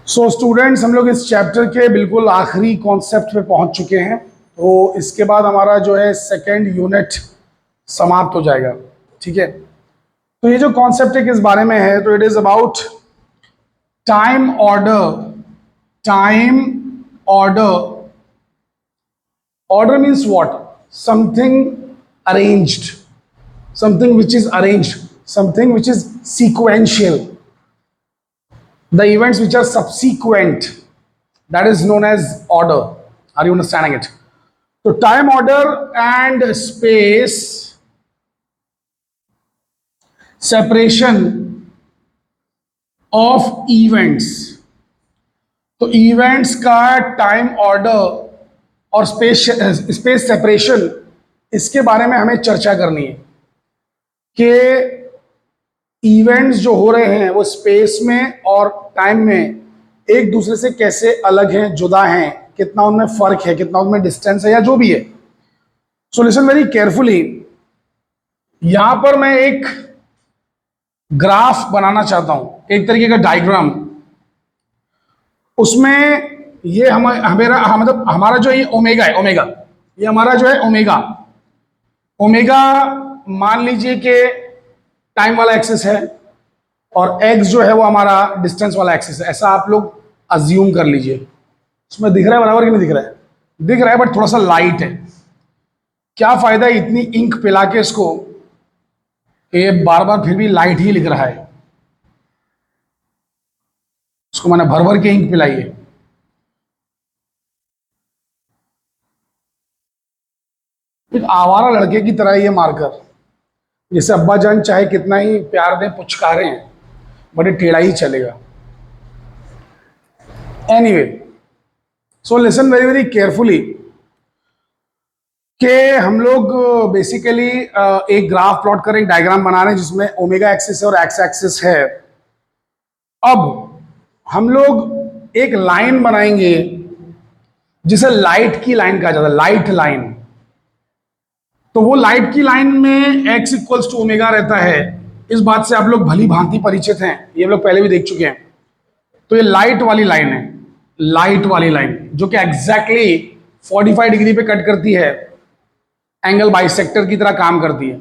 So students, हम लोग इस चैप्टर के बिल्कुल आखिरी कॉन्सेप्ट पे पहुंच चुके हैं। तो इसके बाद हमारा जो है सेकेंड यूनिट समाप्त हो जाएगा। ठीक है, तो ये जो कॉन्सेप्ट है किस बारे में है, तो it is about time order. Time order, order means what? Something arranged, something which is arranged, something which is sequential, the events which are subsequent, that is known as order. Are you understanding it? So time order and space separation of events. तो events का time order और space separation, इसके बारे में हमें चर्चा करनी है कि इवेंट्स जो हो रहे हैं वो स्पेस में और टाइम में एक दूसरे से कैसे अलग हैं, जुदा हैं, कितना उनमें फर्क है, कितना उनमें डिस्टेंस है या जो भी है। सो लिसन वेरी केयरफुली। यहां पर मैं एक ग्राफ बनाना चाहता हूं, एक तरीके का डायग्राम। उसमें ये मतलब हमारा जो ये ओमेगा है, ओमेगा, ये हमारा जो है ओमेगा, ओमेगा मान लीजिए कि टाइम वाला एक्सिस है और एक्स जो है वो हमारा डिस्टेंस वाला एक्सिस है। ऐसा आप लोग अज्यूम कर लीजिए। इसमें दिख रहा है बराबर कि नहीं दिख रहा है? दिख रहा है, बट थोड़ा सा लाइट है। क्या फायदा है इतनी इंक पिला के इसको, ये बार बार फिर भी लाइट ही लिख रहा है। उसको मैंने भर भर के इंक पिलाई है। एक आवारा लड़के की तरह ये मार्कर, जैसे अब्बा जान चाहे कितना ही प्यार दें, पुचकारें हैं, बट ये टेढ़ा ही चलेगा। एनीवे, सो लिसन वेरी वेरी केयरफुली कि हम लोग बेसिकली एक ग्राफ प्लॉट कर, एक डायग्राम बना रहे हैं जिसमें ओमेगा एक्सिस है और एक्स एक्सिस है। अब हम लोग एक लाइन बनाएंगे जिसे लाइट की लाइन कहा जाता है, लाइट लाइन। तो वो लाइट की लाइन में x इक्वल्स टू ओमेगा रहता है। इस बात से आप लोग भली भांति परिचित हैं, ये हम लोग पहले भी देख चुके हैं। तो ये लाइट वाली लाइन है, लाइट वाली लाइन जो कि एग्जैक्टली 45 डिग्री पे कट करती है, एंगल बाइसेक्टर की तरह काम करती है।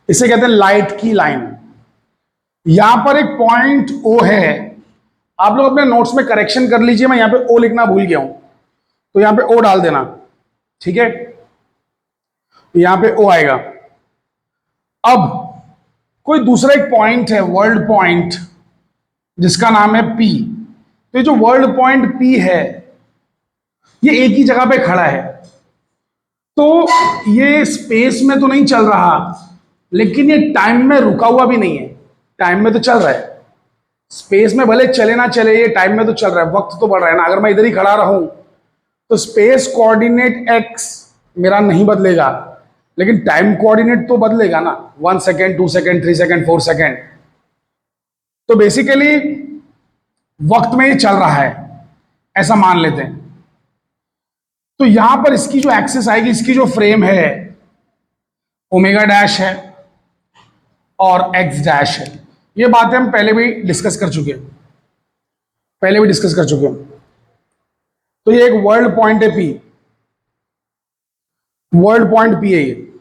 इसे कहते हैं लाइट की लाइन। यहां पर एक पॉइंट O है। आप लोग अपने नोट्स में करेक्शन कर लीजिए, मैं यहां पे O लिखना भूल गया हूं, तो यहां पे O डाल देना। ठीक है, यहां पे O आएगा। अब कोई दूसरा एक पॉइंट है, वर्ल्ड पॉइंट, जिसका नाम है P। तो ये जो वर्ल्ड पॉइंट P है, ये एक ही जगह पे खड़ा है। तो ये स्पेस में तो नहीं चल रहा, लेकिन ये टाइम में रुका हुआ भी नहीं है। टाइम में तो चल रहा है, स्पेस में भले चले ना चले, ये टाइम में तो चल रहा है, वक्त तो बढ़ रहा है ना। अगर मैं इधर ही खड़ा रहूं तो स्पेस कोऑर्डिनेट x मेरा नहीं बदलेगा, लेकिन टाइम कोऑर्डिनेट तो बदलेगा ना। 1 सेकेंड, 2 सेकेंड, 3 सेकेंड, 4 सेकेंड। तो बेसिकली वक्त में ही चल रहा है, ऐसा मान लेते हैं। तो यहां पर इसकी जो एक्सिस आएगी, इसकी जो फ्रेम है, ओमेगा डैश है और एक्स डैश है। ये बातें हम पहले भी डिस्कस कर चुके हैं, तो ये एक वर्ल्ड पॉइंट है P, वर्ल्ड पॉइंट P है ये।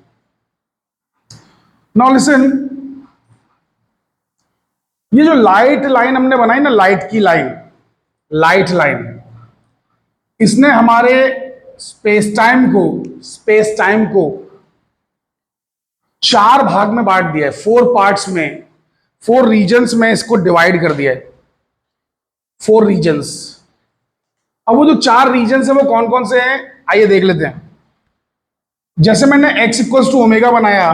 नाउ लिसन, ये जो लाइट लाइन हमने बनाई ना, लाइट की लाइन, लाइट लाइन, इसने हमारे स्पेस टाइम को 4 भाग में बांट दिया है, 4 पार्ट्स में, 4 रीजन्स में इसको डिवाइड कर दिया है, 4 रीजन्स। अब वो जो 4 रीजन्स है वो कौन कौन से हैं, आइए देख लेते हैं। जैसे मैंने x इक्वल्स टू ओमेगा बनाया,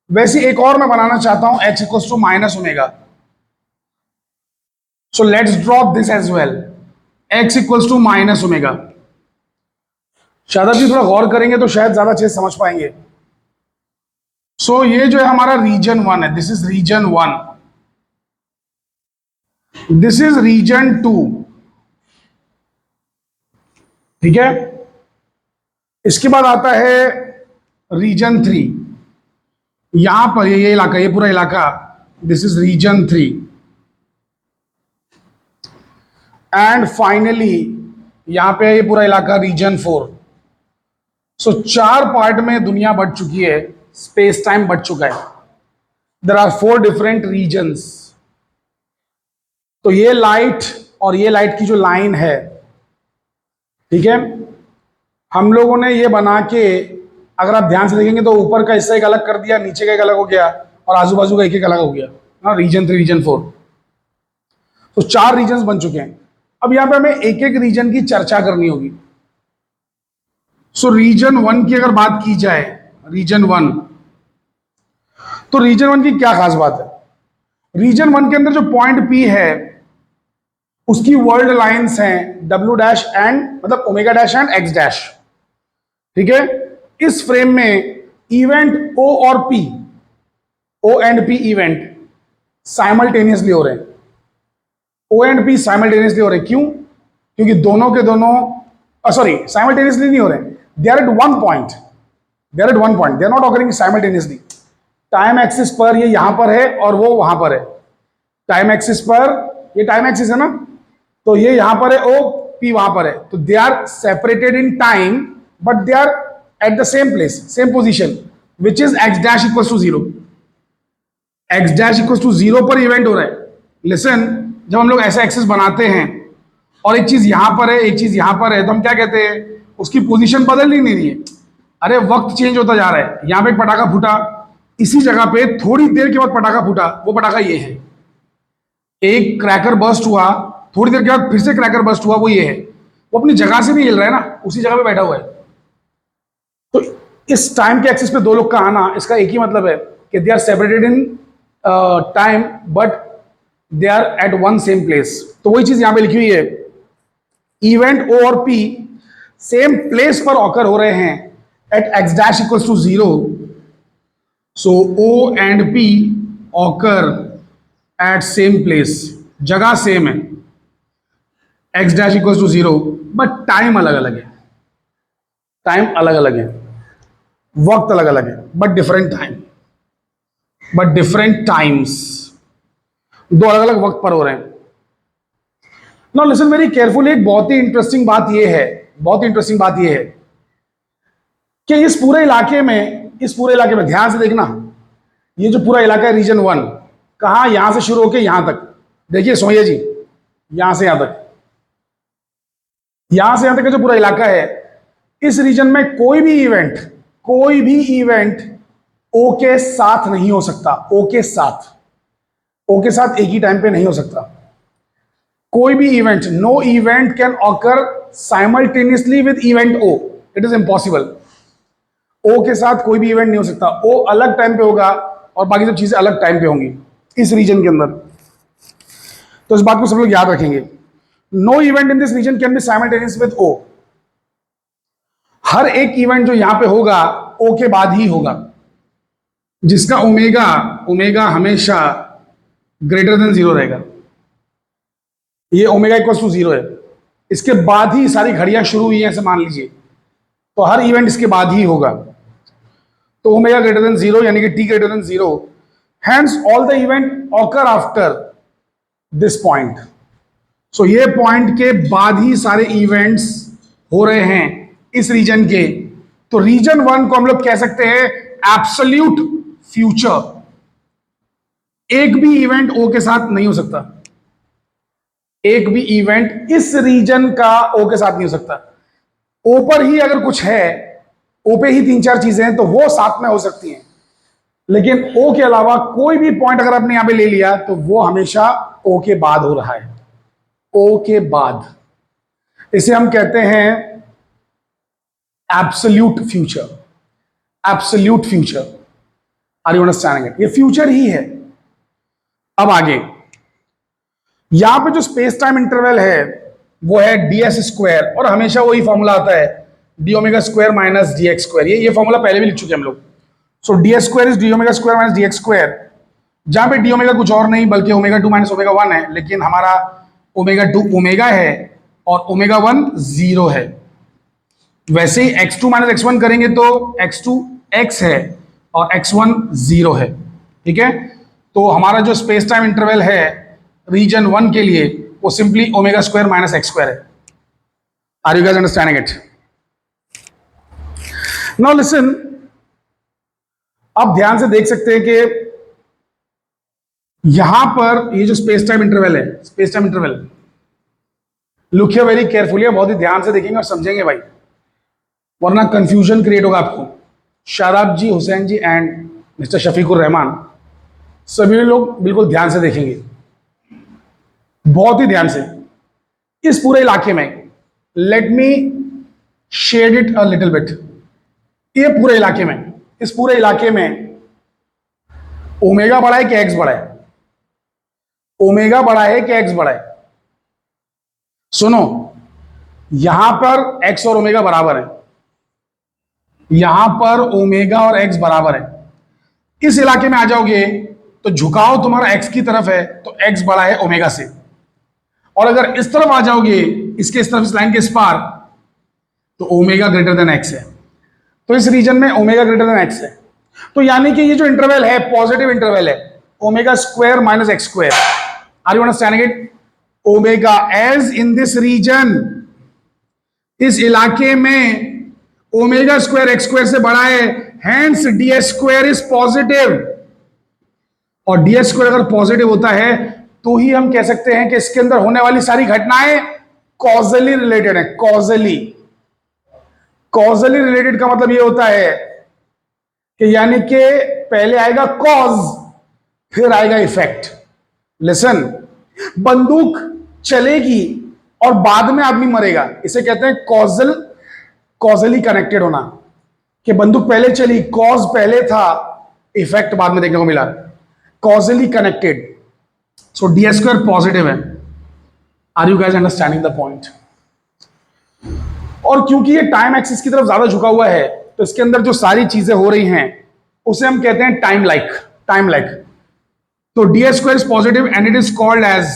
वैसे एक और मैं बनाना चाहता हूं, x equals to minus omega. So let's drop this as well, x equals to minus omega. शायद जी थोड़ा गौर करेंगे तो शायद ज्यादा अच्छे से समझ पाएंगे। सो ये जो है हमारा रीजन 1 है, this is region 1, this is region 2। ठीक है, इसके बाद आता है रीजन 3। यहां पर ये इलाका, ये पूरा इलाका, this is region 3। And finally यहां पे ये पूरा इलाका रीजन 4। सो 4 पार्ट में दुनिया बढ़ चुकी है, स्पेस टाइम बढ़ चुका है। There are 4 different regions. तो ये लाइट और ये लाइट की जो लाइन है, ठीक है, हम लोगों ने ये बना के, अगर आप ध्यान से देखेंगे तो ऊपर का हिस्सा एक अलग कर दिया, नीचे का एक अलग हो गया, और आजू बाजू का एक एक अलग हो गया ना, रीजन 3 रीजन 4। तो 4 रीजन्स बन चुके हैं। अब यहां पे हमें एक एक रीजन की चर्चा करनी होगी। सो रीजन 1 की अगर बात की जाए, रीजन 1, तो रीजन 1 की क्या खास बात है? रीजन 1 के अंदर जो पॉइंट P है उसकी वर्ल्ड लाइंस हैं W डैश एंड, मतलब omega dash and X dash, ठीक है। इस फ्रेम में इवेंट O और P, O and P event simultaneously हो रहे हैं। O एंड P साइमल्टेनियसली हो रहे हैं। क्यों? क्योंकि दोनों के दोनों, सॉरी, साइमल्टेनियसली नहीं हो रहे हैं, they are at one point, they are at one point, they are not occurring simultaneously. Time axis पर ये यहां पर है और वो वहां पर है। टाइम एक्सिस पर, ये टाइम एक्सिस है ना, तो ये यहां पर है O, P वहां पर है। तो they are separated in time but they are at the same place, same position, which is X dash equal to 0। X dash equal to 0 पर इवेंट हो रहा है। लिसन, जब हम लोग ऐसा एक्सिस बनाते हैं और एक चीज यहां पर है, एक चीज यहां पर है, तो हम क्या कहते हैं? उसकी पोजीशन बदल ही नहीं रही है। अरे वक्त चेंज होता जा रहा है। यहां पे एक पटाखा फूटा, इसी जगह पे थोड़ी देर के बाद पटाखा फूटा, वो पटाखा ये है। एक क्रैकर बर्स्ट हुआ, थोड़ी देर के बाद फिर से क्रैकर बर्स्ट हुआ, वो ये है। वो अपनी जगह से नहीं हिल रहा है ना, उसी जगह पे बैठा हुआ है। तो इस टाइम के एक्सिस पे दो लोग का आना, इसका एक ही मतलब है कि they are separated in time but they are at one same place. तो वही चीज यहां पे लिखी हुई है, इवेंट O और P सेम प्लेस पर ऑकर हो रहे हैं at X dash equals to 0। So O and P occur at same place, जगह सेम है, X dash equals to 0, but time अलग अलग है। टाइम अलग अलग है, वक्त अलग अलग है, but different time, but different times. दो अलग अलग वक्त पर हो रहे हैं। नाउ लिसन वेरी केयरफुली, एक बहुत ही इंटरेस्टिंग बात यह है, बहुत ही इंटरेस्टिंग बात यह है कि इस पूरे इलाके में ध्यान से देखना, ये जो पूरा इलाका है रीजन 1, कहां, यहां से शुरू होकर यहां तक, देखिए सोहिया जी, यहां से यहां तक, यहां से यहां तक का जो पूरा इलाका है, इस रीजन में कोई भी इवेंट O के साथ नहीं हो सकता। O के साथ एक ही टाइम पे नहीं हो सकता कोई भी event. No event can occur simultaneously with event O, it is impossible. O के साथ कोई भी इवेंट नहीं हो सकता। O अलग टाइम पे होगा और बाकी सब चीजें अलग टाइम पे होंगी इस रीजन के अंदर। तो इस बात को सब लोग याद रखेंगे। No event in this region can be simultaneous with O। हर एक इवेंट जो यहां पे होगा O के बाद ही होगा, जिसका ओमेगा हमेशा ग्रेटर देन 0 रहेगा। ये ओमेगा इक्वल टू 0 है, इसके बाद ही सारी घड़ियां शुरू हुई हैं ऐसे मान लीजिए, तो हर इवेंट इसके बाद ही होगा। तो ओमेगा ग्रेटर देन 0 यानी कि T greater than 0, hence all the event occur after this point. So ये पॉइंट के बाद ही सारे इवेंट्स हो रहे हैं इस रीजन के। तो रीजन 1 को हम लोग कह सकते हैं एब्सोल्यूट फ्यूचर। एक भी इवेंट O के साथ नहीं हो सकता, एक भी इवेंट इस रीजन का O के साथ नहीं हो सकता। O पर ही अगर कुछ है, O पे ही 3-4 चीजें हैं, तो वो साथ में हो सकती हैं, लेकिन O के अलावा कोई भी पॉइंट अगर आपने यहां पे ले लिया तो वो हमेशा O के बाद हो रहा है, O के बाद। इसे हम कहते हैं absolute future. Absolute future, are you understanding it? ये फ्यूचर ही है। अब आगे यहां पे जो स्पेस टाइम इंटरवल है वो है ds स्क्वायर, और हमेशा वही फॉर्मूला आता है D omega square minus D x square. ये फॉर्मूला पहले भी लिख चुके हैं हम लोग। सो ds square is D omega square minus D x square, जहां पे डी ओमेगा कुछ और नहीं बल्कि ओमेगा 2 माइनस ओमेगा 1 है, लेकिन हमारा ओमेगा 2 ओमेगा है और ओमेगा 1 0 है। वैसे ही x2 माइनस x1 करेंगे तो x2 x है और x1 0 है, ठीक है। तो हमारा जो स्पेस टाइम इंटरवल है रीजन 1 के लिए वो simply omega square minus x square है। Are you guys understanding it? Now listen, आप ध्यान से देख सकते हैं कि यहां पर ये जो स्पेस टाइम इंटरवल है, space time interval, look here very carefully, बहुत ही ध्यान से देखेंगे और समझेंगे भाई, वरना कंफ्यूजन क्रिएट होगा आपको। शादाब जी, हुसैन जी एंड मिस्टर शफीकुर रहमान, सभी लोग बिल्कुल ध्यान से देखेंगे, बहुत ही ध्यान से। इस पूरे इलाके में, let me shade it a little bit, ये पूरे इलाके में, इस पूरे इलाके में ओमेगा बड़ा है कि एक्स बड़ा है? ओमेगा बड़ा है कि एक्स बड़ा है? सुनो, यहां पर एक्स और ओमेगा बराबर है, यहां पर ओमेगा और एक्स बराबर है। इस इलाके में आ जाओगे तो झुकाव तुम्हारा एक्स की तरफ है, तो एक्स बड़ा है ओमेगा से। और अगर इस तरफ आ जाओगे, इसके इस तरफ, इस लाइन के इस पार, तो ओमेगा ग्रेटर देन एक्स है। तो इस रीजन में ओमेगा ग्रेटर देन एक्स है। तो यानी कि ये जो इंटरवल है पॉजिटिव इंटरवल है, omega square minus x square. Are you understanding it? Omega as in this region, इस इलाके में ओमेगा स्क्वायर एक्स स्क्वायर से बड़ा है, hence D S square is positive. और डी एस स्क्वायर अगर पॉजिटिव होता है तो ही हम कह सकते हैं कि इसके अंदर होने वाली सारी घटनाएं कॉजली रिलेटेड है। कॉजली, कॉजली रिलेटेड का मतलब यह होता है कि यानी कि पहले आएगा कॉज, फिर आएगा इफेक्ट। लिसन, बंदूक चलेगी और बाद में आदमी मरेगा, इसे कहते हैं कॉजल, कॉजली कनेक्टेड होना, कि बंदूक पहले चली, कॉज पहले था, इफेक्ट बाद में देखने को मिला, causally connected. So d S square positive है। Are you guys understanding the point? और क्योंकि ये टाइम एक्सिस की तरफ ज्यादा झुका हुआ है, तो इसके अंदर जो सारी चीजें हो रही हैं उसे हम कहते हैं टाइम लाइक, टाइम लाइक। तो D S square is positive and it is called as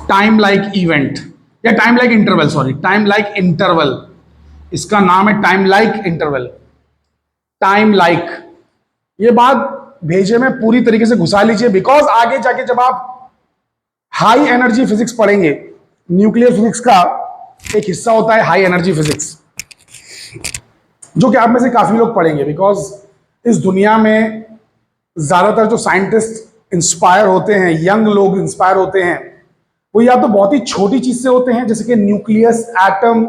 time like event, या time like interval, sorry, time like interval, इसका नाम है time like interval. Time like, ये बात भेजे में पूरी तरीके से घुसा लीजिए, बिकॉज आगे जाके जब आप हाई एनर्जी फिजिक्स पढ़ेंगे, न्यूक्लियर फिजिक्स का एक हिस्सा होता है हाई एनर्जी फिजिक्स, जो कि आप में से काफी लोग पढ़ेंगे, बिकॉज इस दुनिया में ज्यादातर जो साइंटिस्ट इंस्पायर होते हैं, यंग लोग इंस्पायर होते हैं, वो या तो बहुत ही छोटी चीज से होते हैं, जैसे कि न्यूक्लियस, एटम,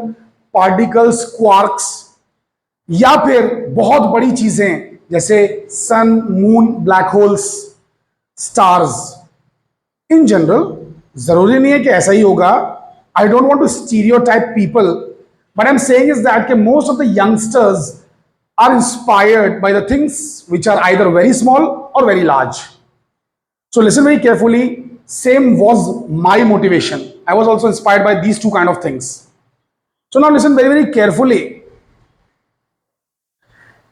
पार्टिकल्स, क्वार्क्स, या फिर बहुत बड़ी चीजें जैसे sun, moon, black holes, stars. In general जरूरी नहीं है कि ऐसा ही होगा। I don't want to stereotype people, but I am saying is that कि most of the youngsters are inspired by the things which are either very small और very large. So listen very carefully, same was my motivation. I was also inspired by these two kind of things. So now listen very very carefully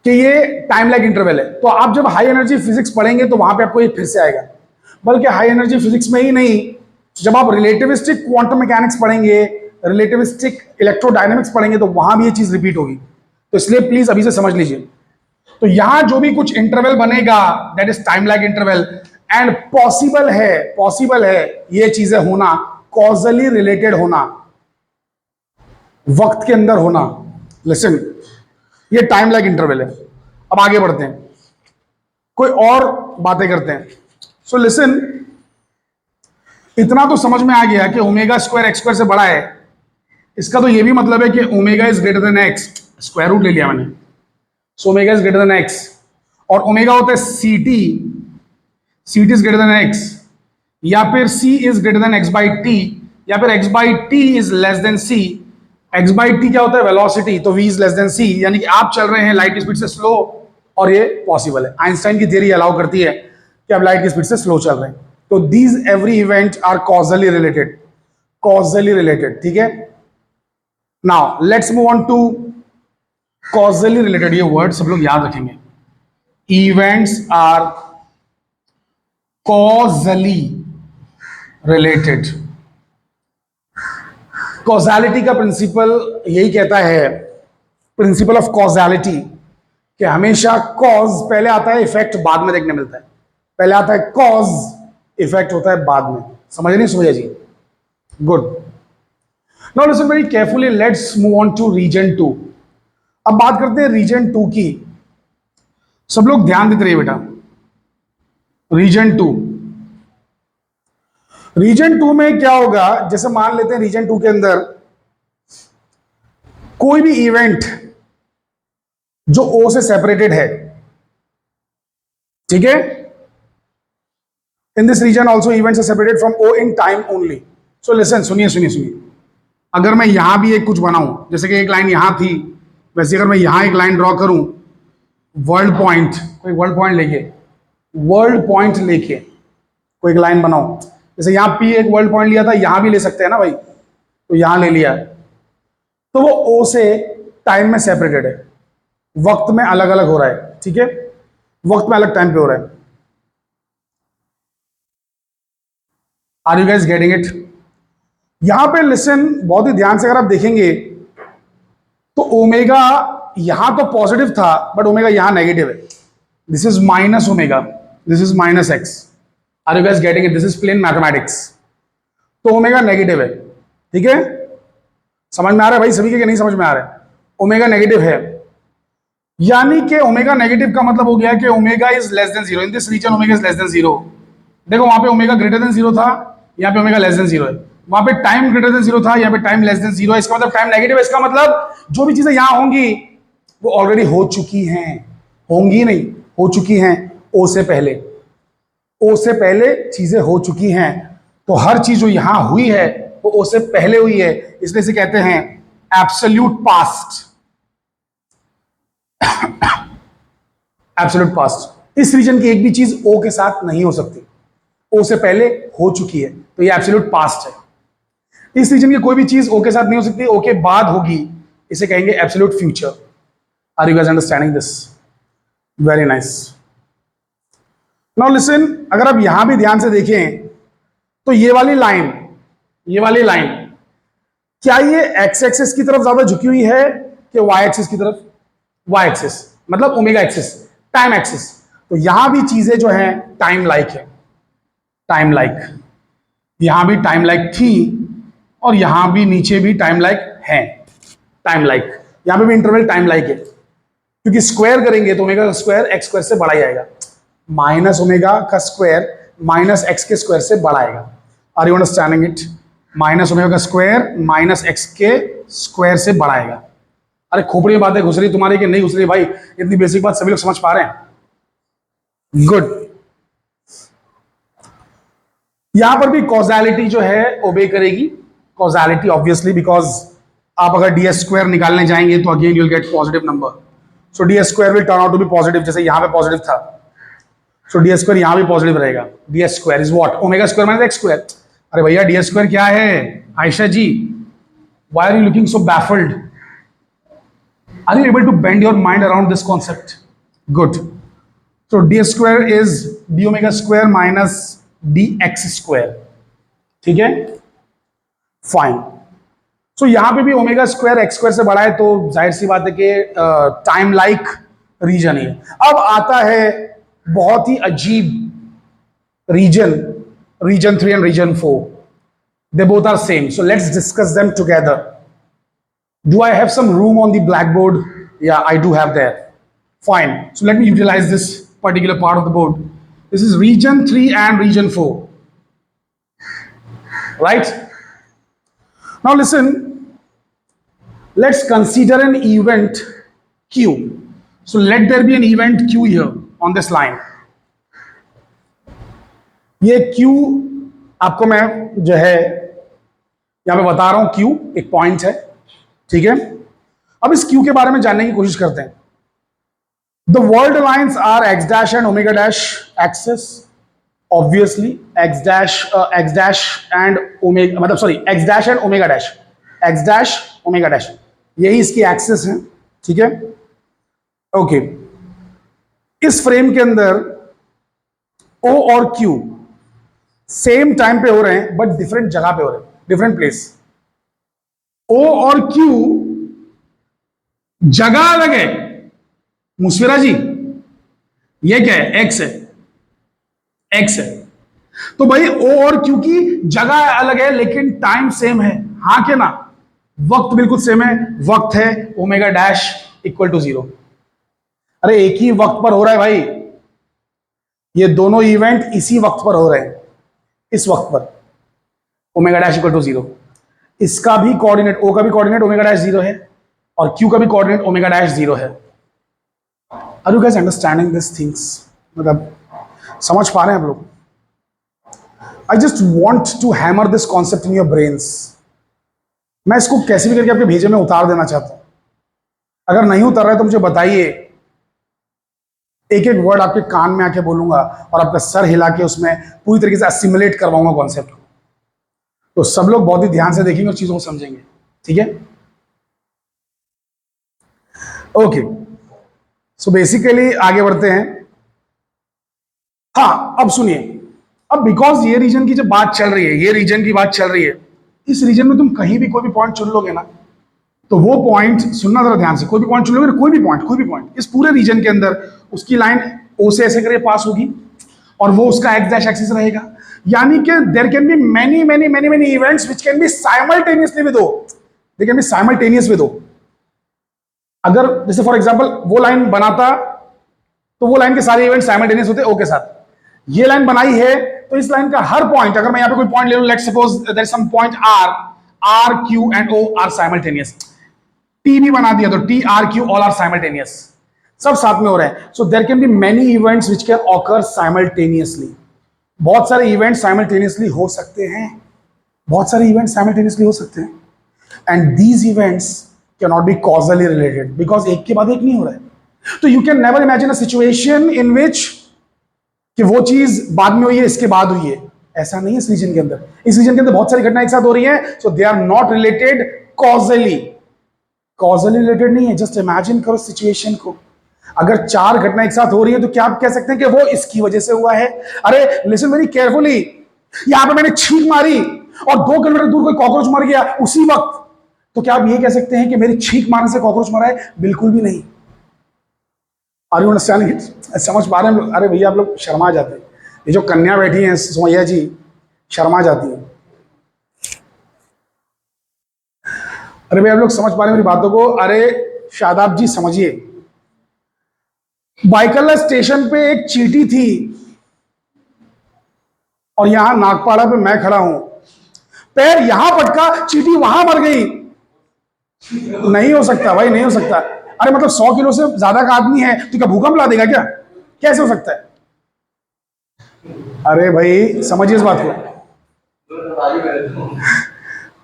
कि ये time like interval है। तो आप जब high energy physics पढ़ेंगे तो वहां पे आपको ये फिर से आएगा, बल्कि हाई एनर्जी फिजिक्स में ही नहीं, जब आप रिलेटिविस्टिक क्वांटम मैकेनिक्स पढ़ेंगे, रिलेटिविस्टिक इलेक्ट्रोडायनेमिक्स पढ़ेंगे, तो वहां भी ये चीज रिपीट होगी। तो इसलिए प्लीज अभी से समझ लीजिए। तो यहां जो भी कुछ इंटरवल बनेगा, that is time like interval, and possible है ये चीजें होना, कॉजली रिलेटेड होना, वक्त के अंदर होना। लिसन, ये टाइम लाइक इंटरवल है। अब आगे बढ़ते हैं, कोई और बातें करते हैं। सो लिसन, इतना तो समझ में आ गया कि ओमेगा स्क्वायर एक्स स्क्वायर से बड़ा है। इसका तो ये भी मतलब है कि omega is greater than X, square root ले लिया मैंने। So omega is greater than X, और ओमेगा होता है C T, C T is greater than X, या फिर C is greater than X by T, या फिर X by T is less than C. X by T क्या होता है? वेलोसिटी, तो V is less than C, यानी कि आप चल रहे हैं लाइट की स्पीड से स्लो, और ये पॉसिबल है। आइंस्टाइन की थियरी अलाउ करती है कि आप लाइट की स्पीड से स्लो चल रहे हैं। तो these every event are causally related, causally related, ठीक है। Now let's move on to causally related. ये वर्ड सब लोग याद रखेंगे, events are causally related. Causality का प्रिंसिपल यही कहता है, प्रिंसिपल ऑफ कॉजालिटी, कि हमेशा कॉज पहले आता है, इफेक्ट बाद में देखने मिलता है। पहले आता है कॉज, इफेक्ट होता है बाद में। समझ नहीं Subhaiya ji? Good. Now listen very carefully, let's move on to reason 2। अब बात करते हैं रीजन 2 की। सब लोग ध्यान देते रहिए बेटा। रीजन 2, रीजन 2 में क्या होगा, जैसे मान लेते हैं रीजन 2 के अंदर कोई भी इवेंट जो ओ से सेपरेटेड है, ठीक है, in this region also events are separated from O in time only. So listen, सुनिए सुनिए सुनिए, अगर मैं यहां भी एक कुछ बनाऊं, जैसे कि एक लाइन यहां थी, वैसे अगर मैं यहां एक लाइन ड्रॉ करूं, वर्ल्ड पॉइंट, कोई वर्ल्ड पॉइंट लेके कोई एक लाइन बनाऊं, जैसे यहां पी एक वर्ल्ड पॉइंट लिया था, यहां भी ले सकते हैं ना भाई, तो यहां ले लिया, तो वो ओ से टाइम में सेपरेटेड है, वक्त में अलग अलग हो रहा है, ठीक है, वक्त में अलग टाइम पे हो रहा है। Are you guys getting it? यहां पे लिसन, बहुत ही ध्यान से अगर आप देखेंगे तो ओमेगा यहां तो पॉजिटिव था, बट ओमेगा यहां नेगेटिव है। This is minus omega, this is minus x. Are you guys getting it? This is plain mathematics. तो ओमेगा नेगेटिव है, ठीक है, समझ में आ रहा है भाई सभी के नहीं समझ में आ रहा है? ओमेगा नेगेटिव है, यानी कि ओमेगा नेगेटिव का मतलब हो गया कि omega is less than zero. In this region omega is less than zero. देखो वहां पे ओमेगा ग्रेटर देन जीरो था, यहाँ पे ओमेगा लेस देन जीरो है। वहां पे टाइम ग्रेटर देन जीरो था, यहाँ पे टाइम लेस देन जीरो है। इसका मतलब टाइम नेगेटिव है। इसका मतलब जो भी चीजें यहां होंगी वो ऑलरेडी हो चुकी हैं, होंगी नहीं, हो चुकी हैं ओ से पहले। ओ से पहले चीजें हो चुकी हैं, तो हर चीज जो यहां हुई है वो ओ से पहले हुई है, इसलिए इसे कहते हैं एब्सोल्यूट पास्ट। Absolute past. इस रीजन की एक भी चीज ओ के साथ नहीं हो सकती, ओ से पहले हो चुकी है, तो ये एब्सोल्यूट पास्ट है। इस रीजन की कोई भी चीज ओ के साथ नहीं हो सकती, ओ के बाद होगी, इसे कहेंगे absolute future. Are you guys understanding this? Very nice. Now listen, अगर आप यहां भी ध्यान से देखें तो ये वाली लाइन, क्या ये एक्स एक्सिस की तरफ ज्यादा झुकी हुई है कि वाई एक्सिस की तरफ? वाई एक्सिस मतलब ओमेगा एक्सिस, टाइम एक्सिस। तो यहां भी चीजें जो हैं टाइम लाइक है, टाइम लाइक, यहां भी टाइम लाइक थी और यहां भी नीचे भी टाइम लाइक है, टाइम लाइक, यहां पे भी इंटरवल टाइम लाइक है, क्योंकि स्क्वायर करेंगे तो ओमेगा का स्क्वायर एक्स स्क्वायर से बड़ा ही आएगा, माइनस ओमेगा का स्क्वायर माइनस एक्स के स्क्वायर से बड़ा आएगा। Are you understanding it? Minus omega का स्क्वायर माइनस एक्स के स्क्वायर से बड़ा आएगा। अरे खोपड़ी में बातें घुस रही तुम्हारी कि नहीं घुस रही भाई? इतनी बेसिक बात सभी लोग समझ पा रहे हैं? गुड। यहां पर भी कॉजालिटी जो है ओबे करेगी, कॉजालिटी ऑब्वियसली, बिकॉज आप अगर डी स्क्वायर निकालने जाएंगे तो again you will get positive number, so d square will turn out to be positive, जैसे यहां पे पॉजिटिव था, सो डी स्क्वायर यहां भी पॉजिटिव रहेगा। D square is what? Omega square minus x square. अरे भैया डी स्क्वायर क्या है Ayesha ji? Why are you looking so baffled? Are you able to bend your mind around this concept? Good. So d square is d omega square minus dx square, ठीक है, fine. सो यहां पे भी omega square x square से बड़ा है, तो जाहिर सी बात है कि टाइम लाइक रीजन है। अब आता है बहुत ही अजीब reason, reason 3 and reason 4, they both are same, so let's discuss them together. Do I have some room on the black board? Yeah I do have there, fine, so let me utilize this particular part of the board. This is region 3 and region 4, right? Now listen, let's consider an event Q. So let there be an event Q here on this line. ये Q आपको मैं जो है यहां पे बता रहा हूं, Q एक पॉइंट है, ठीक है। अब इस Q के बारे में जानने की कोशिश करते हैं। The world lines are x dash and omega dash axis. Obviously, x dash and omega, मतलब sorry, x dash and omega dash, x dash omega dash, यही इसकी एक्सिस है, ठीक है, ओके। इस फ्रेम के अंदर O और Q सेम टाइम पे हो रहे हैं, बट डिफरेंट जगह पे हो रहे हैं, डिफरेंट प्लेस। O और Q जगह अलग है। मुस्फिरा जी, ये क्या है? एक्स है, एक्स है। तो भाई ओ और क्यू की जगह अलग है लेकिन टाइम सेम है, हाँ के ना? वक्त बिल्कुल सेम है, वक्त है ओमेगा डैश इक्वल टू 0। अरे एक ही वक्त पर हो रहा है भाई, ये दोनों इवेंट इसी वक्त पर हो रहे हैं, इस वक्त पर ओमेगा डैश इक्वल टू 0। इसका भी कोऑर्डिनेट, ओ का भी कोऑर्डिनेट ओमेगा डैश 0 है और क्यू का भी कोऑर्डिनेट ओमेगा डैश 0 है। Are you guys understanding this things? मतलब समझ पा रहे हैं आप लोग? I just want to hammer this concept in your brains. मैं इसको कैसे भी करके आपके भेजे में उतार देना चाहता हूं। अगर नहीं उतर रहा है तो मुझे बताइए, एक एक वर्ड आपके कान में आके बोलूंगा और आपका सर हिला के उसमें पूरी तरीके से असिमुलेट करवाऊंगा कॉन्सेप्ट को। तो सब लोग बहुत ही ध्यान से देखेंगे और चीजों को समझेंगे, ठीक है? ओके, सो बेसिकली आगे बढ़ते हैं। हाँ अब सुनिए, अब बिकॉज ये रीजन की जब बात चल रही है, ये रीजन की बात चल रही है, इस रीजन में तुम कहीं भी कोई भी पॉइंट चुन लोगे ना, तो वो पॉइंट सुनना जरा ध्यान से, कोई भी पॉइंट चुन लोगे, कोई भी पॉइंट इस पूरे रीजन के अंदर, उसकी लाइन ओ से ऐसे करके पास होगी और वो उसका एक्स डैश एक्सिस रहेगा। यानी कि there can be many many many many events which can be simultaneously with O, they can be simultaneous with O. अगर जैसे फॉर एग्जांपल वो लाइन बनाता तो वो लाइन के सारे इवेंट साइमल्टेनियस होते ओ के साथ। ये लाइन बनाई है तो इस लाइन का हर पॉइंट, अगर मैं यहां पे कोई पॉइंट ले लूं, let's suppose there is some point R Q and O are simultaneous. T भी बना दिया तो T R Q all are simultaneous, सब साथ में हो रहे हैं। So there can be many events which can occur simultaneously. बहुत सारे इवेंट साइमल्टेनियसली हो सकते हैं, बहुत सारे इवेंट साइमल्टेनियसली हो सकते हैं, and these events can not be causally related, because एक के बाद एक नहीं हो रहा है। तो you can never imagine a situation in which कि वो चीज बाद में हुई है इसके बाद हुई है, ऐसा नहीं है इस रीजन के अंदर। इस रीजन के अंदर बहुत सारी घटनाएं एक साथ हो रही हैं, so they are not related causally. Causally related नहीं है। जस्ट इमेजिन करो सिचुएशन को, अगर 4 घटना एक साथ हो रही है तो क्या आप कह सकते हैं कि वो इसकी वजह से हुआ है? अरे लिसन वेरी केयरफुली, यहां पे मैंने छींक मारी और 2 किलोमीटर दूर कोई कॉकरोच मर गया उसी वक्त, तो क्या आप ये कह सकते हैं कि मेरी छींक मारने से कॉकरोच मरा है? बिल्कुल भी नहीं। Are you understanding it? समझ पा रहे हैं हम लोग? अरे भैया आप लोग शर्मा जाते हैं, ये जो कन्या बैठी हैं सोमैया जी शर्मा जाती है। अरे भैया आप लोग समझ पा रहे हैं मेरी बातों को? अरे शादाब जी समझिए, बाइकल्ला स्टेशन पे एक चींटी थी और यहां नागपाड़ा पे मैं खड़ा हूं, पैर यहां पटका, चींटी वहां मर गई। नहीं हो सकता भाई, नहीं हो सकता। अरे मतलब 100 किलो से ज्यादा का आदमी है तो क्या भूकंप ला देगा क्या? कैसे हो सकता है? अरे भाई समझिए इस बात को,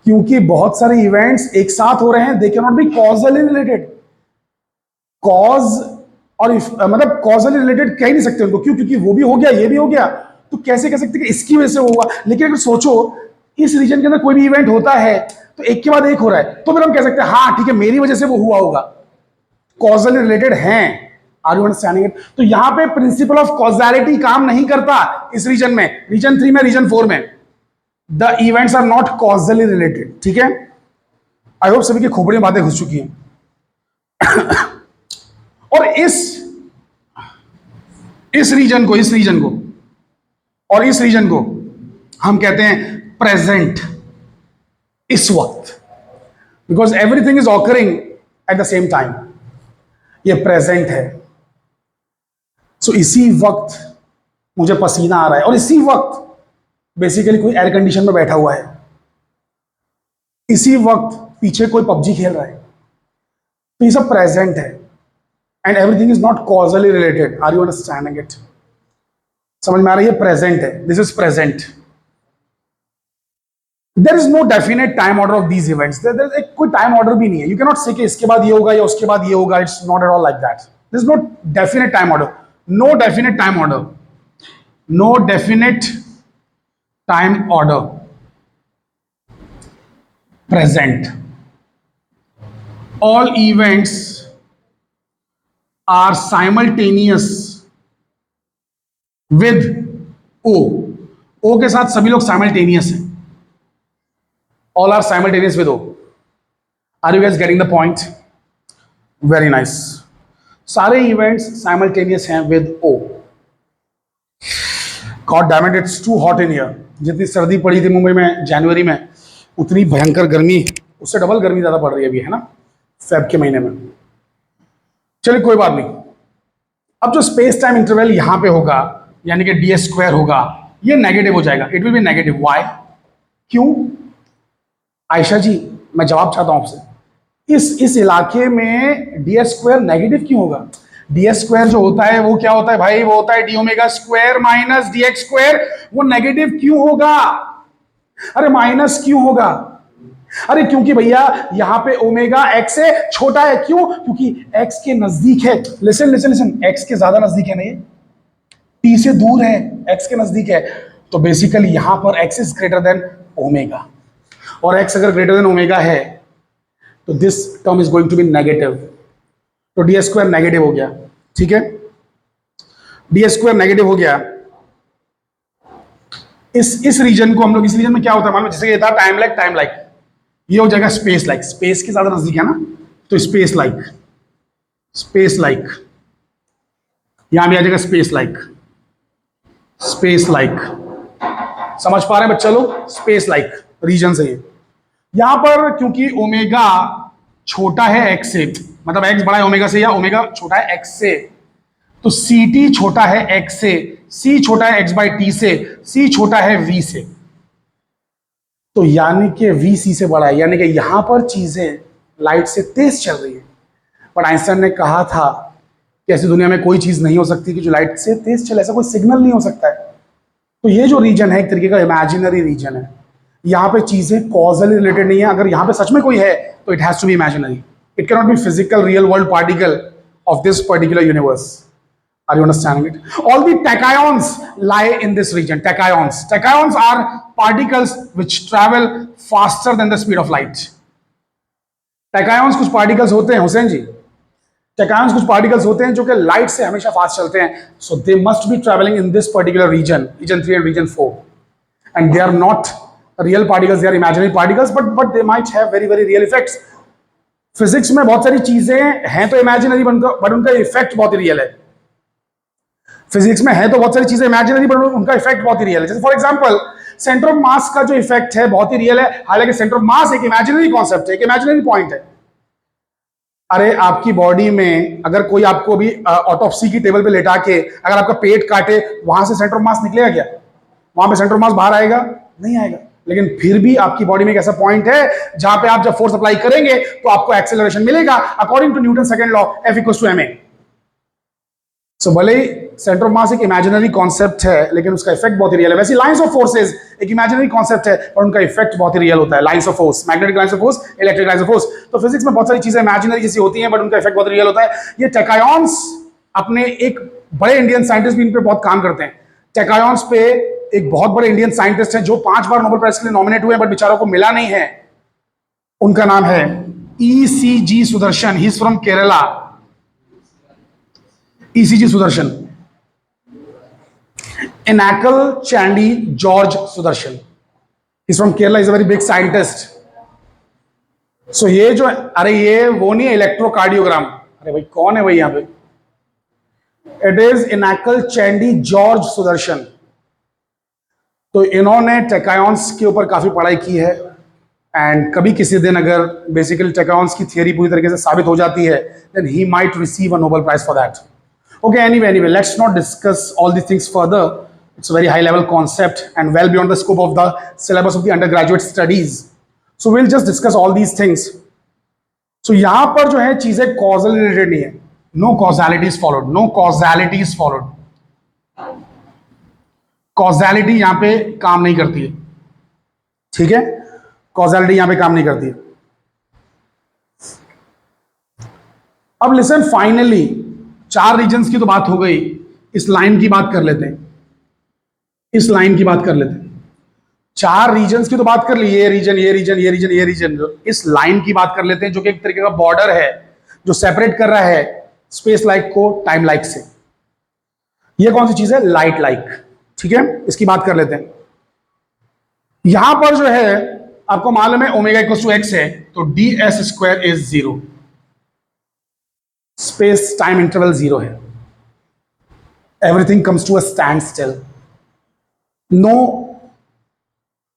क्योंकि बहुत सारे इवेंट्स एक साथ हो रहे हैं, they can not be causally related. Cause और मतलब कॉजली रिलेटेड कह ही नहीं सकते उनको, क्यों? क्योंकि वो भी हो गया ये भी हो गया, तो कैसे कह सकते कि इसकी वजह से हुआ? लेकिन अगर सोचो इस रीजन के अंदर कोई भी इवेंट होता है तो एक के बाद एक हो रहा है, तो फिर हम कह सकते हैं हाँ ठीक है मेरी वजह से वो हुआ होगा, कॉजली रिलेटेड हैं। Are you understanding it? तो यहां पे प्रिंसिपल ऑफ कॉजैलिटी काम नहीं करता इस रीजन में, रीजन 3 में, रीजन 4 में the events are not causally related, ठीक है? आई होप सभी की खोपड़ी में बातें घुस चुकी हैं। और इस रीजन को और इस रीजन को हम कहते हैं प्रेजेंट, इस वक्त, because everything is occurring eight the same time. ये प्रेजेंट है। सो इसी वक्त मुझे पसीना आ रहा है और इसी वक्त बेसिकली कोई एयर कंडीशन में बैठा हुआ है, इसी वक्त पीछे कोई पबजी खेल रहा है, तो ये सब प्रेजेंट है and everything is not causally related. Are you understanding it? समझ में आ रही है? प्रेजेंट है, this is present. There is no definite time order of these events. एक कोई टाइम ऑर्डर भी नहीं है। यू कैन नॉट से कि इसके बाद ये होगा या उसके बाद ये होगा। It's not at all like that. There is no definite time order, no definite time order, no definite time order. Present, all events are simultaneous with O. O के साथ सभी लोग simultaneous हैं. All are simultaneous with O. Are you guys getting the point? Very nice. सारे events simultaneous हैं with O. God damn it, it's too hot in here. जितनी सर्दी पड़ी थी मुंबई में जनवरी में, उतनी भयंकर गर्मी, उससे डबल गर्मी ज्यादा पड़ रही है अभी, है ना, फेब के महीने में। चलिए कोई बात नहीं। अब जो स्पेस टाइम इंटरवल यहां पे होगा, यानी कि ds स्क्वायर होगा, ये नेगेटिव हो जाएगा, it will be negative. Why? क्यों आयशा जी, मैं जवाब चाहता हूं आपसे। इस इलाके में ds स्क्वायर नेगेटिव क्यों होगा? ds स्क्वायर जो होता है वो क्या होता है भाई? वो होता है D omega square minus dx square. वो नेगेटिव क्यों होगा? अरे माइनस क्यों होगा? अरे क्योंकि भैया यहां पे ओमेगा x से छोटा है। क्यों? क्योंकि x के नजदीक है। लिसन लिसन लिसन, x के ज्यादा नजदीक है ना, ये t से दूर है, x के नजदीक है। तो बेसिकली यहां पर x is greater than omega, और x अगर ग्रेटर देन ओमेगा है तो this term is going to be negative. तो ds स्क्वायर नेगेटिव हो गया, ठीक है, ds स्क्वायर नेगेटिव हो गया। इस रीजन को हम लोग, इस रीजन में क्या होता है मालूम? जैसे ये था टाइम लाइक, ये हो जाएगा स्पेस लाइक। स्पेस के ज्यादा नजदीक है ना, तो स्पेस लाइक यहां भी आ जाएगा स्पेस लाइक। समझ पा रहे हैं बच्चा लोग? स्पेस लाइक रीजन से ये यहां पर, क्योंकि ओमेगा छोटा है एक्स से, मतलब एक्स बड़ा है ओमेगा से, या ओमेगा छोटा है एक्स से, तो सी टी छोटा है एक्स से, सी छोटा है एक्स बाई टी से, सी छोटा है वी से। तो यानी कि वी सी से बड़ा है, यानी कि यहां पर चीजें लाइट से तेज चल रही है। पर आइंस्टाइन ने कहा था कि ऐसी दुनिया में कोई चीज नहीं हो सकती कि जो लाइट से तेज चले, ऐसा कोई सिग्नल नहीं हो सकता है। तो ये जो रीजन है एक तरीके का इमेजिनरी रीजन है। यहां पे चीजें कॉजली रिलेटेड नहीं है। अगर यहां पे सच में कोई है तो it has to be imaginary. It can not be physical real world particle of this particular universe. Are you understanding it? All the tachyons lie in this region. Tachyons are particles which travel faster than the speed of light. Tachyons कुछ particles होते हैं हुसैन जी, tachyons कुछ particles होते हैं जो कि light से हमेशा fast चलते हैं. So they must be traveling in this particular region, region 3 and region 4. And they are not real particles, they are imaginary particles, but they might have very very real effects. Physics में बहुत सारी चीजें हैं तो imaginary, but उनका effect बहुत ही real है. Physics में है तो बहुत सारी चीजें इमेजिनरी, पर उनका इफेक्ट बहुत ही रियल है। जैसे for example centre of mass का जो इफेक्ट है बहुत ही रियल है, हालांकि सेंटर ऑफ मास एक इमेजिनरी कॉन्सेप्ट है, एक इमेजिनरी पॉइंट है। अरे आपकी बॉडी में अगर कोई आपको भी ऑटोप्सी की टेबल पे लेटा के अगर आपका पेट काटे, वहां से सेंटर ऑफ मास निकलेगा क्या? वहां पे सेंटर ऑफ मास बाहर आएगा? नहीं आएगा। लेकिन फिर भी आपकी बॉडी में एक ऐसा पॉइंट है जहां पे आप जब फोर्स अप्लाई करेंगे तो आपको एक्सेलरेशन मिलेगा, according to Newton second law, F equals to ma। So भले ही सेंटर ऑफ मास एक इमेजिनरी कॉन्सेप्ट है लेकिन उसका इफेक्ट बहुत ही रियल है। वैसे लाइंस ऑफ फोर्सेस एक इमेजिनरी कॉन्सेप्ट है और उनका इफेक्ट बहुत ही रियल होता है। Lines of force, magnetic lines of force, electric lines of force. तो फिजिक्स में बहुत सारी चीजें इमेजिनरी जैसी होती हैं बट उनका इफेक्ट बहुत रियल होता है। ये टैकायॉन्स, अपने एक बड़े इंडियन साइंटिस्ट भी इन पे बहुत काम करते हैं। टैकायॉन्स पे एक बहुत बड़े इंडियन साइंटिस्ट हैं जो 5 बार नोबेल प्राइज के लिए नॉमिनेट हुए बट बेचारों को मिला नहीं है। उनका नाम है ECG Sudarshan. He is from Kerala. ECG Sudarshan, Enakal Chandy George Sudarshan. He's from Kerala. He's a very big scientist. So ये जो, अरे ये वो नहीं है इलेक्ट्रोकार्डियोग्राम। अरे भाई कौन है भाई यहाँ पे? It is Enakal Chandy George Sudarshan. तो इन्होंने टैकायॉन्स के ऊपर काफी पढ़ाई की है एंड कभी किसी दिन अगर बेसिकली टैकायॉन्स की थियरी पूरी तरीके से साबित हो जाती है then he might receive a Nobel Prize for that. Okay, anyway, let's not discuss all these things further. It's a very high level concept and well beyond the scope of the syllabus of the undergraduate studies. So we'll just discuss all these things. So यहाँ पर जो है चीजें causal related नहीं है. No causality is followed. No causality is followed. Causality यहाँ पे काम नहीं करती है, ठीक है? Causality यहाँ पे काम नहीं करती है। अब listen, finally 4 रीजन्स की तो बात हो गई, इस लाइन की बात कर लेते हैं। इस लाइन की बात कर लेते हैं। 4 रीजन्स की तो बात कर ली, ये रीजन, ये रीजन, ये रीजन, ये रीजन। इस लाइन की बात कर लेते हैं जो कि एक तरीके का बॉर्डर है जो सेपरेट कर रहा है स्पेस लाइक को टाइम लाइक से। ये कौन सी चीज है? लाइट लाइक, ठीक है? इसकी बात कर लेते हैं। यहां पर जो है आपको मालूम है ओमेगा इक्वल्स टू x है, तो ds square is 0। Space time interval 0 है। Everything comes to a stand still. no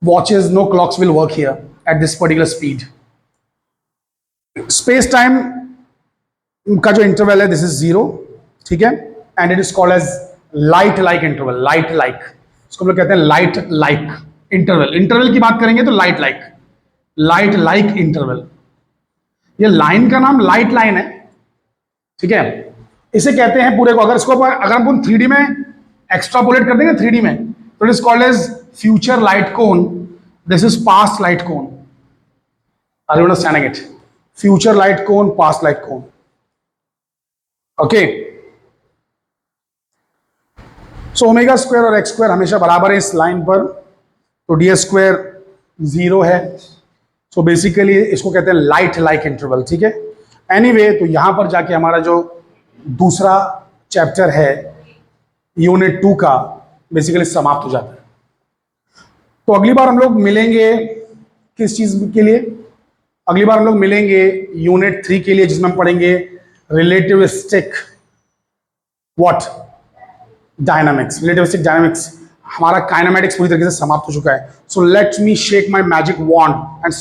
watches, no clocks will work here at this particular speed. Space time का जो इंटरवल है दिस इज 0, ठीक है, and it is called as light like interval. Light like, इसको हम लोग कहते हैं लाइट लाइक इंटरवल. इंटरवल की बात करेंगे तो लाइट लाइक इंटरवल. ये लाइन का नाम लाइट लाइन है, ठीक है. इसे कहते हैं पूरे को, अगर इसको अगर हम 3D में एक्स्ट्रापोलेट कर देंगे 3D में, तो it is called as future light cone. This is past light cone. Are you understanding it? Future light cone, past light cone. Okay, so omega square और एक्स स्क्वायर हमेशा बराबर है इस लाइन पर, तो डी स्क्वायर 0 है. So basically इसको कहते हैं लाइट लाइक इंटरवल, ठीक है. एनीवे, तो यहां पर जाके हमारा जो दूसरा चैप्टर है यूनिट 2 का बेसिकली समाप्त हो जाता है. तो अगली बार हम लोग मिलेंगे किस चीज के लिए? अगली बार हम लोग मिलेंगे यूनिट 3 के लिए, जिसमें हम पढ़ेंगे रिलेटिविस्टिक डायनामिक्स. Relativistic dynamics. हमारा काइनेमैटिक्स पूरी तरीके से समाप्त हो चुका है. So let me shake my magic wand and